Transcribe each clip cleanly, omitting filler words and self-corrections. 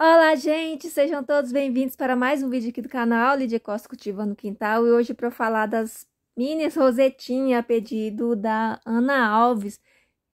Olá, gente! Sejam todos bem-vindos para mais um vídeo aqui do canal Lídia Costa Cultivando no Quintal. E hoje para eu falar das mini rosetinhas a pedido da Ana Alves.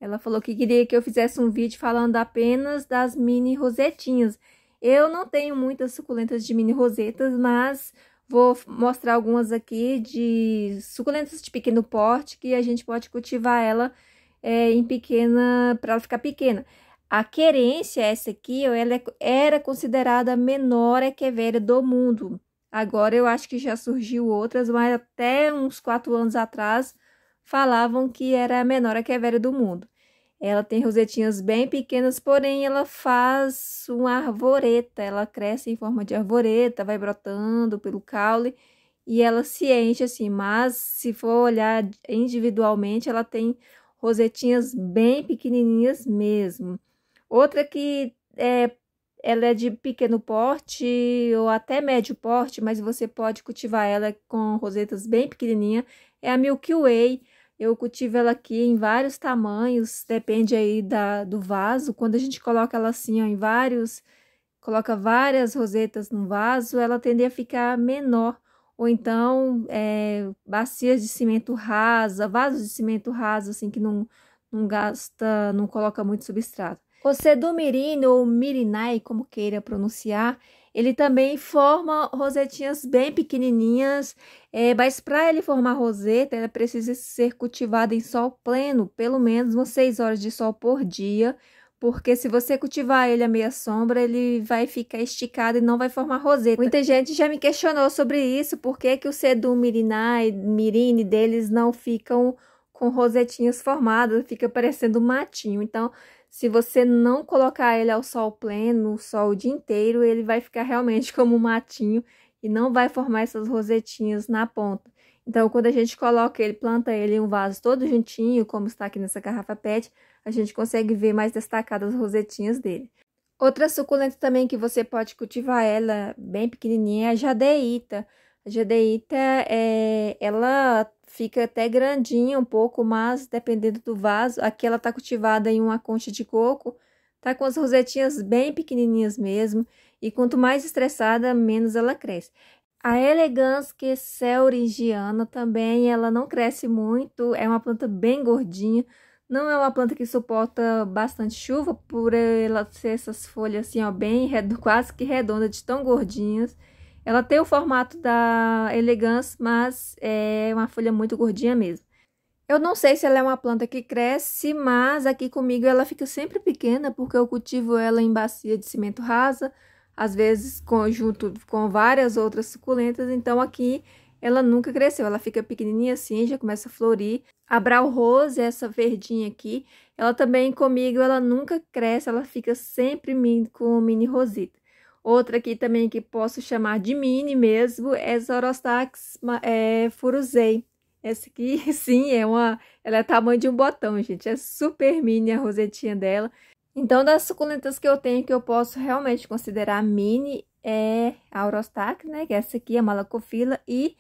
Ela falou que queria que eu fizesse um vídeo falando apenas das mini rosetinhas. Eu não tenho muitas suculentas de mini rosetas, mas vou mostrar algumas aqui de suculentas de pequeno porte que a gente pode cultivar ela em pequena, para ela ficar pequena. A querência, essa aqui, ela era considerada a menor echeveria do mundo. Agora eu acho que já surgiu outras, mas até uns 4 anos atrás falavam que era a menor echeveria do mundo. Ela tem rosetinhas bem pequenas, porém ela faz uma arvoreta. Ela cresce em forma de arvoreta, vai brotando pelo caule e ela se enche assim. Mas se for olhar individualmente, ela tem rosetinhas bem pequenininhas mesmo. Outra que ela é de pequeno porte ou até médio porte, mas você pode cultivar ela com rosetas bem pequenininha, é a Milky Way. Eu cultivo ela aqui em vários tamanhos, depende aí do vaso. Quando a gente coloca ela assim, ó, coloca várias rosetas no vaso, ela tende a ficar menor. Ou então, bacias de cimento rasa, vasos de cimento raso, assim, que não gasta, não coloca muito substrato. O cedumirine ou mirinai, como queira pronunciar, ele também forma rosetinhas bem pequenininhas, mas para ele formar roseta, ela precisa ser cultivada em sol pleno, pelo menos umas 6 horas de sol por dia, porque se você cultivar ele à meia sombra, ele vai ficar esticado e não vai formar roseta. Muita gente já me questionou sobre isso, por que que o mirine deles não ficam com rosetinhas formadas, fica parecendo um matinho. Então, se você não colocar ele ao sol pleno, o sol o dia inteiro, ele vai ficar realmente como um matinho e não vai formar essas rosetinhas na ponta. Então, quando a gente coloca ele, planta ele em um vaso todo juntinho, como está aqui nessa garrafa PET, a gente consegue ver mais destacadas as rosetinhas dele. Outra suculenta também que você pode cultivar ela bem pequenininha é a jadeíta. A jadeíta, ela fica até grandinha um pouco, mas dependendo do vaso. Aqui ela tá cultivada em uma concha de coco, tá com as rosetinhas bem pequenininhas mesmo. E quanto mais estressada, menos ela cresce. A Elegans Kesselringiana também, ela não cresce muito, é uma planta bem gordinha. Não é uma planta que suporta bastante chuva, por ela ser essas folhas assim, ó, bem quase que redondas, de tão gordinhas. Ela tem o formato da Elegans, mas é uma folha muito gordinha mesmo. Eu não sei se ela é uma planta que cresce, mas aqui comigo ela fica sempre pequena, porque eu cultivo ela em bacia de cimento rasa, às vezes junto com várias outras suculentas, então aqui ela nunca cresceu, ela fica pequenininha assim, já começa a florir. A Brau Rose, essa verdinha aqui, ela também comigo, ela nunca cresce, ela fica sempre com mini roseta. Outra aqui também que posso chamar de mini mesmo é Zorostax furusei. Essa aqui, sim, ela é tamanho de um botão, gente. É super mini a rosetinha dela. Então, das suculentas que eu tenho que eu posso realmente considerar mini é a Orostax, né? Que é essa aqui, a Malacophylla e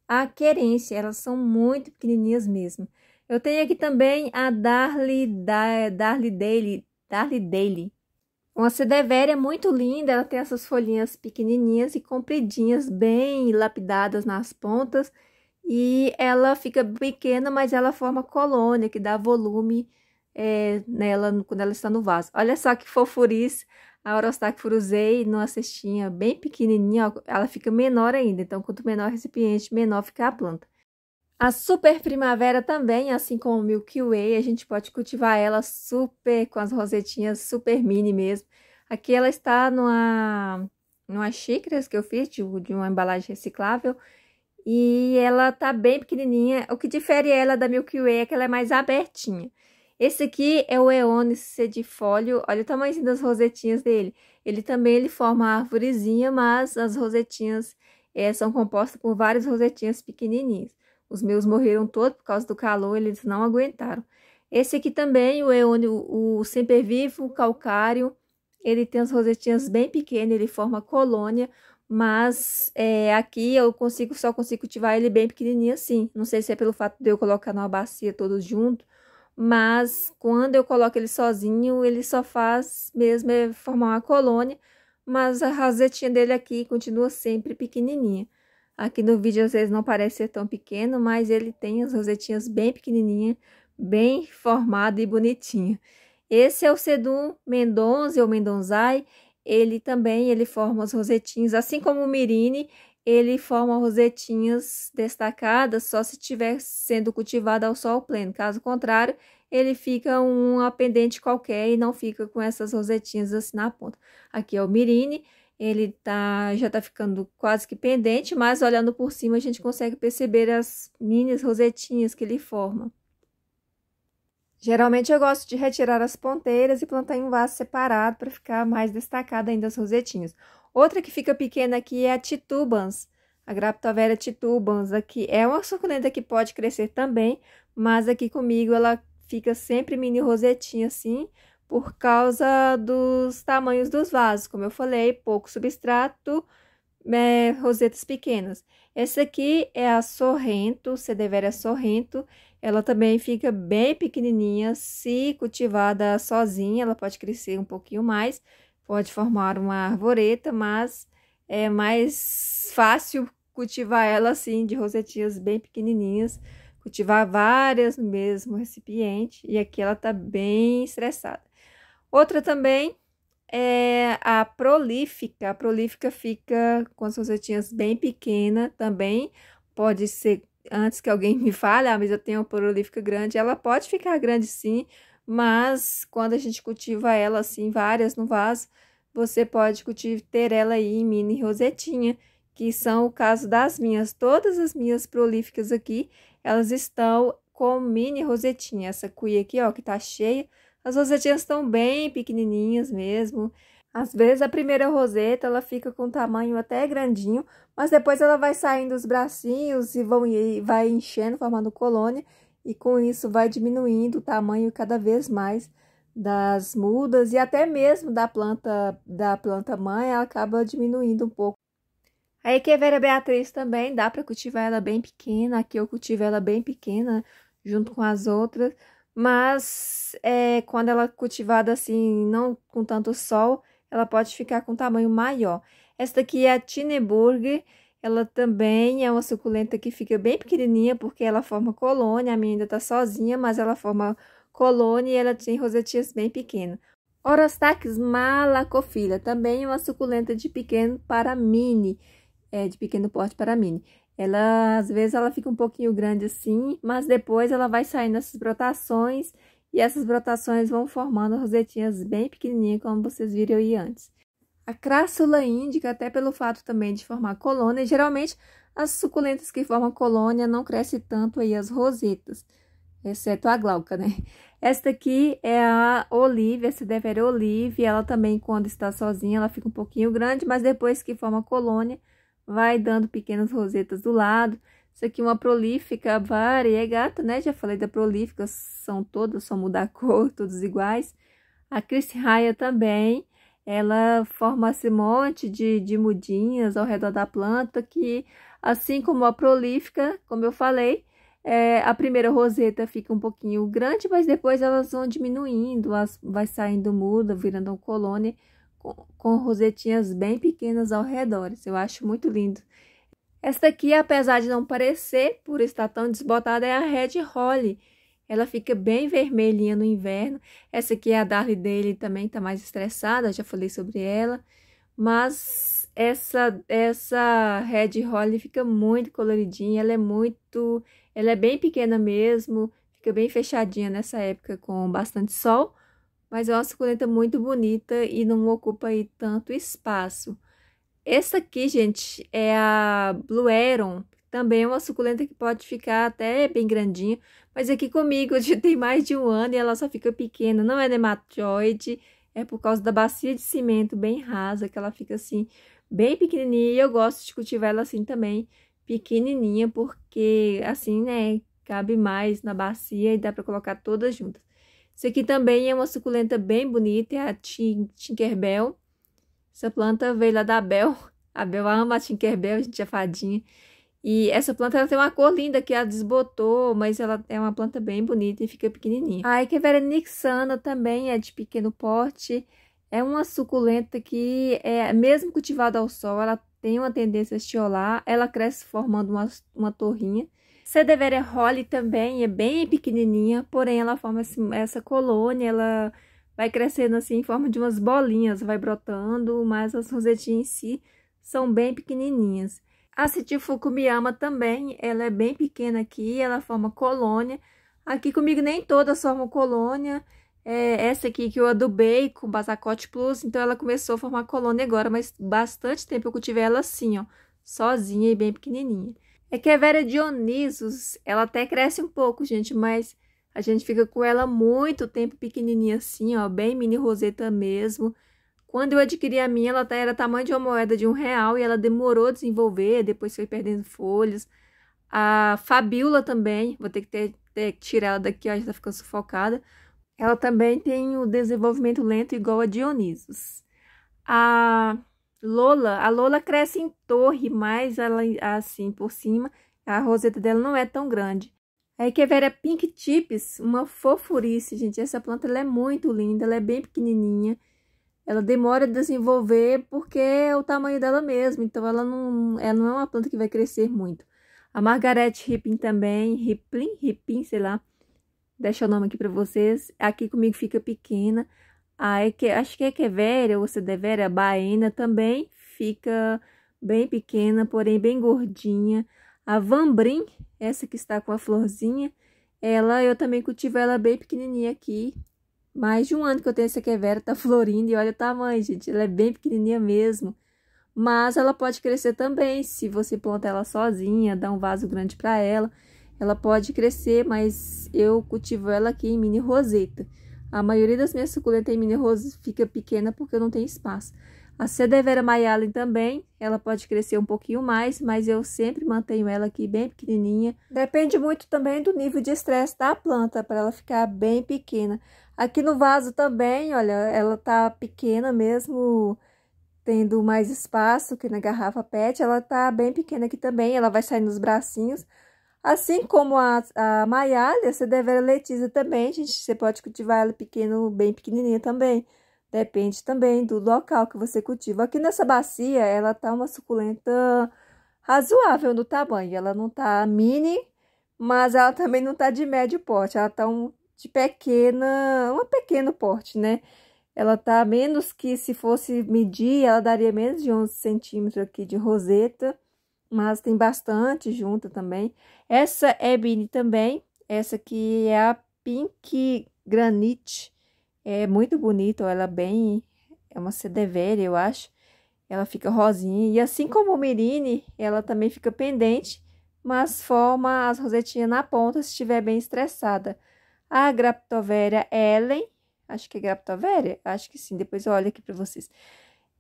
a Querência. Elas são muito pequenininhas mesmo. Eu tenho aqui também a Darly Daily. Uma Cedevéria muito linda, ela tem essas folhinhas pequenininhas e compridinhas, bem lapidadas nas pontas. E ela fica pequena, mas ela forma colônia, que dá volume nela quando ela está no vaso. Olha só que fofurice, a Orostax furusei numa cestinha bem pequenininha, ó, ela fica menor ainda. Então, quanto menor o recipiente, menor fica a planta. A Super Primavera também, assim como o Milky Way, a gente pode cultivar ela super, com as rosetinhas super mini mesmo. Aqui ela está numa xícaras que eu fiz de uma embalagem reciclável. E ela tá bem pequenininha. O que difere ela da Milky Way é que ela é mais abertinha. Esse aqui é o Eonis cedifólio. Olha o tamanho das rosetinhas dele. Ele forma uma arvorezinha, mas as rosetinhas são compostas por várias rosetinhas pequenininhas. Os meus morreram todos por causa do calor, eles não aguentaram. Esse aqui também, o Eone, o Sempervivo calcário, ele tem as rosetinhas bem pequenas, ele forma colônia, mas aqui eu só consigo cultivar ele bem pequenininho assim. Não sei se é pelo fato de eu colocar numa bacia todos junto, mas quando eu coloco ele sozinho, ele só faz mesmo formar uma colônia, mas a rosetinha dele aqui continua sempre pequenininha. Aqui no vídeo às vezes não parece ser tão pequeno, mas ele tem as rosetinhas bem pequenininhas, bem formado e bonitinho. Esse é o Sedum Mendonça ou Mendonzai. Ele forma as rosetinhas, assim como o Mirine, ele forma rosetinhas destacadas só se estiver sendo cultivado ao sol pleno. Caso contrário, ele fica uma pendente qualquer e não fica com essas rosetinhas assim na ponta. Aqui é o Mirine, ele já tá ficando quase que pendente, mas olhando por cima a gente consegue perceber as mini rosetinhas que ele forma. Geralmente eu gosto de retirar as ponteiras e plantar em um vaso separado para ficar mais destacada ainda as rosetinhas. Outra que fica pequena aqui é a Titubans, a Graptoveria titubans. Aqui é uma suculenta que pode crescer também, mas aqui comigo ela fica sempre mini rosetinha assim, por causa dos tamanhos dos vasos. Como eu falei, pouco substrato, rosetas pequenas. Essa aqui é a Sorrento, Sedeveria Sorrento. Ela também fica bem pequenininha, se cultivada sozinha, ela pode crescer um pouquinho mais, pode formar uma arvoreta, mas é mais fácil cultivar ela assim, de rosetinhas bem pequenininhas, cultivar várias no mesmo recipiente, e aqui ela tá bem estressada. Outra também é a Prolífica. A Prolífica fica com as rosetinhas bem pequenas também, pode ser. Antes que alguém me fale, mas eu tenho uma prolífica grande, ela pode ficar grande sim, mas quando a gente cultiva ela assim, várias no vaso, você pode ter ela aí em mini rosetinha, que são o caso das minhas. Todas as minhas prolíficas aqui, elas estão com mini rosetinha. Essa cuia aqui, ó, que tá cheia, as rosetinhas estão bem pequenininhas mesmo. Às vezes a primeira roseta ela fica com tamanho até grandinho, mas depois ela vai saindo os bracinhos e vai enchendo, formando colônia, e com isso vai diminuindo o tamanho cada vez mais das mudas e até mesmo da planta mãe, ela acaba diminuindo um pouco. A Echeveria Beatriz também dá para cultivar ela bem pequena, aqui eu cultivo ela bem pequena junto com as outras, mas quando ela é cultivada assim, não com tanto sol, ela pode ficar com tamanho maior. Esta aqui é a Tineburg, ela também é uma suculenta que fica bem pequenininha, porque ela forma colônia, a minha ainda tá sozinha, mas ela forma colônia e ela tem rosetinhas bem pequenas. Orostax malacophylla, também é uma suculenta de pequeno para mini, de pequeno porte para mini. Ela, às vezes, ela fica um pouquinho grande assim, mas depois ela vai saindo essas brotações, e essas brotações vão formando rosetinhas bem pequenininhas, como vocês viram aí antes. A Crassula indica, até pelo fato também de formar colônia, geralmente as suculentas que formam colônia não crescem tanto aí as rosetas, exceto a glauca, né? Esta aqui é a Olive, essa Sedeveria Olive, ela também quando está sozinha ela fica um pouquinho grande, mas depois que forma colônia, vai dando pequenas rosetas do lado. Isso aqui é uma prolífica variegata, né? Já falei da prolífica, são todas, só muda a cor, todos iguais. A Crisraia também, ela forma esse monte de mudinhas ao redor da planta, que assim como a prolífica, como eu falei, a primeira roseta fica um pouquinho grande, mas depois elas vão diminuindo, vai saindo muda, virando uma colônia, com rosetinhas bem pequenas ao redor. Isso eu acho muito lindo. Esta aqui, apesar de não parecer, por estar tão desbotada, é a Red Holly. Ela fica bem vermelhinha no inverno. Essa aqui é a Darlie dele, também tá mais estressada, já falei sobre ela. Mas essa Red Holly fica muito coloridinha, ela é bem pequena mesmo, fica bem fechadinha nessa época com bastante sol. Mas é uma suculenta muito bonita e não ocupa aí tanto espaço. Essa aqui, gente, é a Blue Aeron. Também é uma suculenta que pode ficar até bem grandinha. Mas aqui comigo já tem mais de um ano e ela só fica pequena. Não é nematóide, é por causa da bacia de cimento bem rasa, que ela fica assim, bem pequenininha. E eu gosto de cultivar ela assim também, pequenininha, porque assim, né, cabe mais na bacia e dá para colocar todas juntas. Isso aqui também é uma suculenta bem bonita, é a Tinkerbell. Essa planta veio lá da Bel. A Bel ama a Tinkerbell, a gente é fadinha. E essa planta ela tem uma cor linda que ela desbotou, mas ela é uma planta bem bonita e fica pequenininha. A Echeveria Nixana também é de pequeno porte. É uma suculenta que, mesmo cultivada ao sol, ela tem uma tendência a estiolar, ela cresce formando uma torrinha. Sadeveria Holly também é bem pequenininha, porém ela forma essa colônia, ela vai crescendo assim em forma de umas bolinhas, vai brotando, mas as rosetinhas em si são bem pequenininhas. A Citifugumiyama também, ela é bem pequena aqui, ela forma colônia. Aqui comigo nem todas formam colônia. Essa aqui que eu adubei com Basacote Plus, então ela começou a formar colônia agora, mas bastante tempo eu cultivei ela assim, ó, sozinha e bem pequenininha. Echeveria Dionysus, ela até cresce um pouco, gente, mas a gente fica com ela muito tempo pequenininha assim, ó, bem mini roseta mesmo. Quando eu adquiri a minha, ela era tamanho de uma moeda de R$1 e ela demorou a desenvolver, depois foi perdendo folhas. A Fabiola também, vou ter que tirar ela daqui, ó, já tá ficando sufocada. Ela também tem o desenvolvimento lento igual a Dionysus. A Lola cresce em torre, mas ela assim por cima, a roseta dela não é tão grande. A Echeveria Pink Tips, uma fofurice, gente. Essa planta ela é muito linda, ela é bem pequenininha. Ela demora a desenvolver porque é o tamanho dela mesmo, então ela não é uma planta que vai crescer muito. A Margaret Rippin também, Rippin, sei lá. Deixa o nome aqui para vocês. Aqui comigo fica pequena. Acho que a Echeveria ou Sadeveria Baena também fica bem pequena, porém bem gordinha. A Van Brim, essa que está com a florzinha, eu também cultivo ela bem pequenininha aqui. Mais de um ano que eu tenho essa Echeveria, tá florindo e olha o tamanho, gente. Ela é bem pequenininha mesmo. Mas ela pode crescer também, se você planta ela sozinha, dá um vaso grande para ela. Ela pode crescer, mas eu cultivo ela aqui em mini roseta. A maioria das minhas suculentas em mini roseta fica pequena porque eu não tenho espaço. A Sadeveria Mayalen também, ela pode crescer um pouquinho mais, mas eu sempre mantenho ela aqui bem pequenininha. Depende muito também do nível de estresse da planta, para ela ficar bem pequena. Aqui no vaso também, olha, ela tá pequena mesmo, tendo mais espaço que na garrafa PET. Ela tá bem pequena aqui também, ela vai sair nos bracinhos. Assim como a Mayalen, a Sadeveria Letizia também, gente, você pode cultivar ela bem pequenininha também. Depende também do local que você cultiva. Aqui nessa bacia, ela tá uma suculenta razoável no tamanho. Ela não tá mini, mas ela também não tá de médio porte. Ela tá um pequeno porte, né? Ela tá menos que, se fosse medir, ela daria menos de 11 centímetros aqui de roseta. Mas tem bastante junta também. Essa é Bini também. Essa aqui é a Pink Granite. É muito bonita, ela é uma Sadeveria, eu acho. Ela fica rosinha. E assim como o Mirine, ela também fica pendente, mas forma as rosetinhas na ponta se estiver bem estressada. A Graptoveria Ellen, acho que é Graptoveria? Acho que sim, depois eu olho aqui para vocês.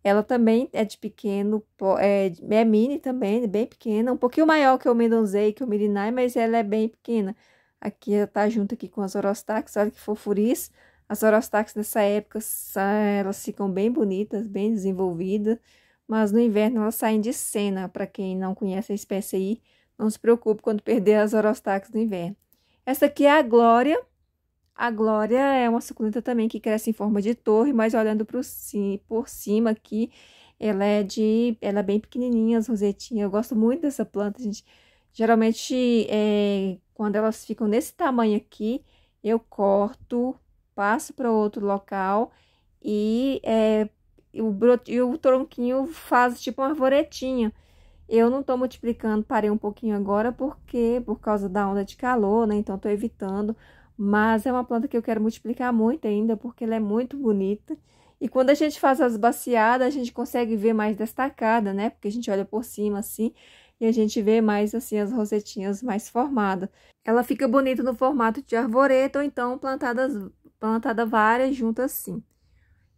Ela também é de pequeno, é mini também, bem pequena. Um pouquinho maior que o Mendonzei, que o Mirinai, mas ela é bem pequena. Aqui ela tá junto aqui com as Orostax, olha que fofurice. As Orostax nessa época, elas ficam bem bonitas, bem desenvolvidas. Mas no inverno elas saem de cena. Para quem não conhece a espécie aí, não se preocupe quando perder as Orostax no inverno. Essa aqui é a Glória. A Glória é uma suculenta também que cresce em forma de torre, mas olhando por cima aqui, ela é bem pequenininha, as rosetinhas. Eu gosto muito dessa planta, gente. Geralmente, quando elas ficam nesse tamanho aqui, eu corto, passo para outro local e o tronquinho faz tipo uma arvoretinha. Eu não tô multiplicando, parei um pouquinho agora, porque por causa da onda de calor, né? Então, tô evitando. Mas é uma planta que eu quero multiplicar muito ainda, porque ela é muito bonita. E quando a gente faz as baciadas, a gente consegue ver mais destacada, né? Porque a gente olha por cima, assim, e a gente vê mais, assim, as rosetinhas mais formadas. Ela fica bonita no formato de arvoreta, ou então plantada várias juntas assim.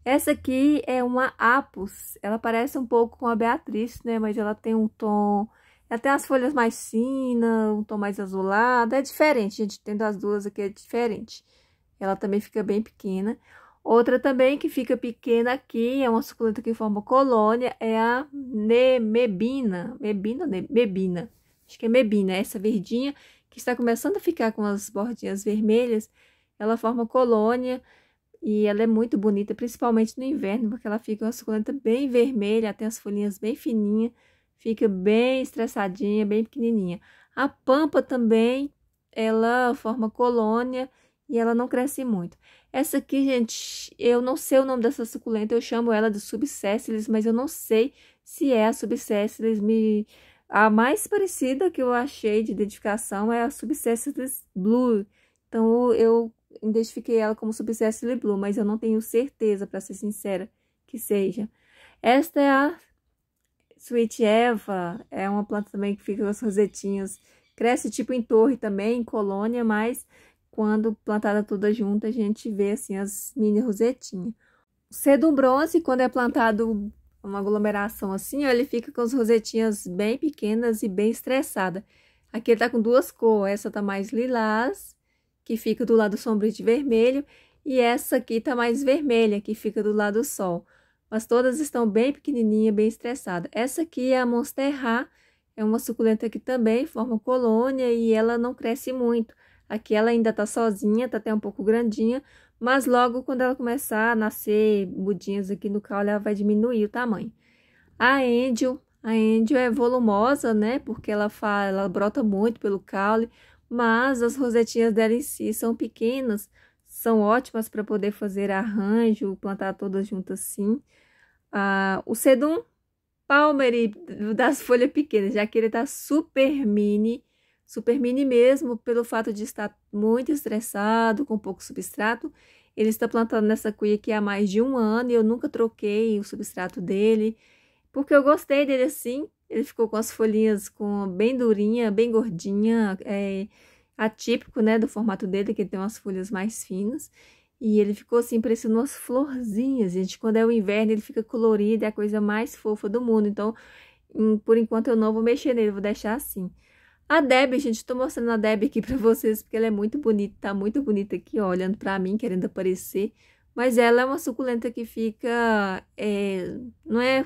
Essa aqui é uma Apus. Ela parece um pouco com a Beatriz, né? Mas ela tem um tom... Ela tem as folhas mais finas, um tom mais azulado. É diferente, gente. Tendo as duas aqui é diferente. Ela também fica bem pequena. Outra também que fica pequena aqui, é uma suculenta que forma colônia, é a Mebina. Mebina. Acho que é Mebina, essa verdinha, que está começando a ficar com as bordinhas vermelhas. Ela forma colônia. E ela é muito bonita, principalmente no inverno, porque ela fica uma suculenta bem vermelha, tem as folhinhas bem fininhas, fica bem estressadinha, bem pequenininha. A pampa também, ela forma colônia e ela não cresce muito. Essa aqui, gente, eu não sei o nome dessa suculenta, eu chamo ela de subsessilis, mas eu não sei se é a subsessilis. A mais parecida que eu achei de identificação é a subsessilis blue. Então, eu identifiquei ela como subsessilis blue, mas eu não tenho certeza, para ser sincera, que seja. Esta é a Sweet Eva, é uma planta também que fica com as rosetinhas. Cresce tipo em torre também, em colônia, mas quando plantada toda junta, a gente vê assim as mini rosetinhas. O Sedum bronze, quando é plantado uma aglomeração assim, ó, ele fica com as rosetinhas bem pequenas e bem estressada. Aqui ele tá com duas cores, essa tá mais lilás, que fica do lado sombrio de vermelho, e essa aqui tá mais vermelha, que fica do lado do sol. Mas todas estão bem pequenininha, bem estressada. Essa aqui é a Monstera, é uma suculenta que também forma colônia e ela não cresce muito. Aqui ela ainda tá sozinha, tá até um pouco grandinha, mas logo quando ela começar a nascer mudinhas aqui no caule, ela vai diminuir o tamanho. A Angel é volumosa, né? Porque ela brota muito pelo caule, mas as rosetinhas dela em si são pequenas, são ótimas para poder fazer arranjo, plantar todas juntas assim. O Sedum Palmeri das folhas pequenas, já que ele tá super mini mesmo, pelo fato de estar muito estressado, com pouco substrato. Ele está plantando nessa cuia aqui há mais de 1 ano e eu nunca troquei o substrato dele, porque eu gostei dele assim. Ele ficou com as folhinhas bem durinha, bem gordinha, atípico, né, do formato dele, que ele tem umas folhas mais finas. E ele ficou assim, parecendo umas florzinhas, gente. Quando é o inverno, ele fica colorido, é a coisa mais fofa do mundo. Então, por enquanto, eu não vou mexer nele, vou deixar assim. A Debbie, gente, tô mostrando a Debbie aqui pra vocês, porque ela é muito bonita, tá muito bonita aqui, ó, olhando pra mim, querendo aparecer. Mas ela é uma suculenta que fica,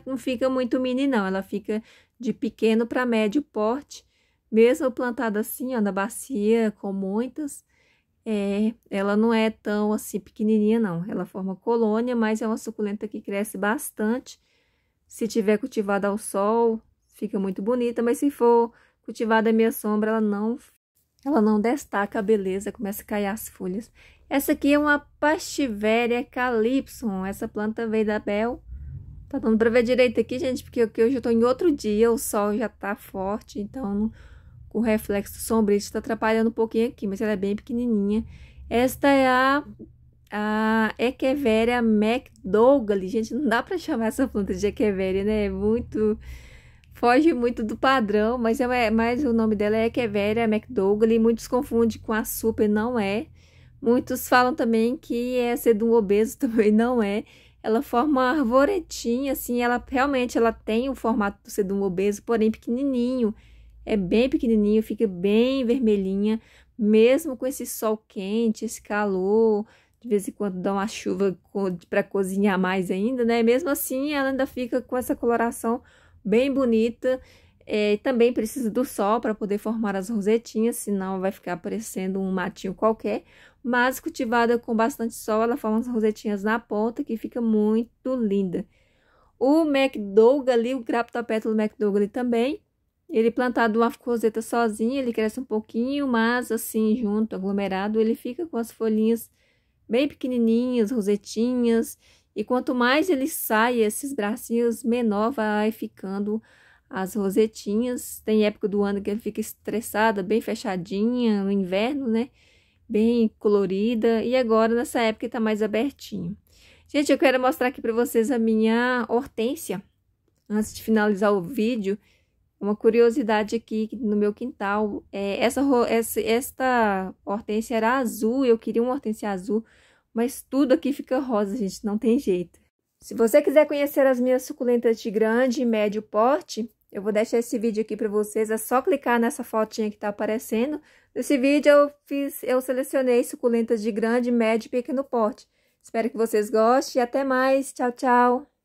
não fica muito mini, não. Ela fica de pequeno para médio porte, mesmo plantada assim, ó, na bacia, com muitas. Ela não é tão assim pequenininha, não. Ela forma colônia, mas é uma suculenta que cresce bastante. Se tiver cultivada ao sol, fica muito bonita, mas se for cultivada à meia sombra, ela não destaca a beleza, começa a cair as folhas. Essa aqui é uma Pastiveria calypsum. Essa planta veio da Bel. Tá dando pra ver direito aqui, gente, porque hoje eu tô em outro dia, o sol já tá forte, então o reflexo sombrio está atrapalhando um pouquinho aqui, mas ela é bem pequenininha. Esta é a Echeveria McDougall. Gente, não dá pra chamar essa planta de Echeveria, né? Foge muito do padrão, mas o nome dela é Echeveria McDougall e muitos confundem com a super, não é. Muitos falam também que é Sedum obeso, também não é. Ela forma uma arvoretinha, assim, realmente ela tem o formato do Sedum obeso, porém pequenininho. É bem pequenininho, fica bem vermelhinha, mesmo com esse sol quente, esse calor, de vez em quando dá uma chuva para cozinhar mais ainda, né? Mesmo assim, ela ainda fica com essa coloração bem bonita. Também precisa do sol para poder formar as rosetinhas, senão vai ficar parecendo um matinho qualquer. Mas cultivada com bastante sol, ela forma as rosetinhas na ponta, que fica muito linda. O McDougall ali, o Graptopétalo McDougall também, ele plantado uma roseta sozinho, ele cresce um pouquinho, mas assim, junto, aglomerado, ele fica com as folhinhas bem pequenininhas, rosetinhas. E quanto mais ele sai, esses bracinhos, menor vai ficando as rosetinhas. Tem época do ano que ele fica estressada, bem fechadinha, no inverno, né? Bem colorida. E agora, nessa época, tá mais abertinho. Gente, eu quero mostrar aqui pra vocês a minha hortênsia. Antes de finalizar o vídeo, uma curiosidade aqui no meu quintal. Esta hortência era azul, eu queria uma hortência azul, mas tudo aqui fica rosa, gente, não tem jeito. Se você quiser conhecer as minhas suculentas de grande e médio porte, eu vou deixar esse vídeo aqui para vocês, é só clicar nessa fotinha que tá aparecendo. Nesse vídeo eu selecionei suculentas de grande, médio e pequeno porte. Espero que vocês gostem e até mais. Tchau, tchau!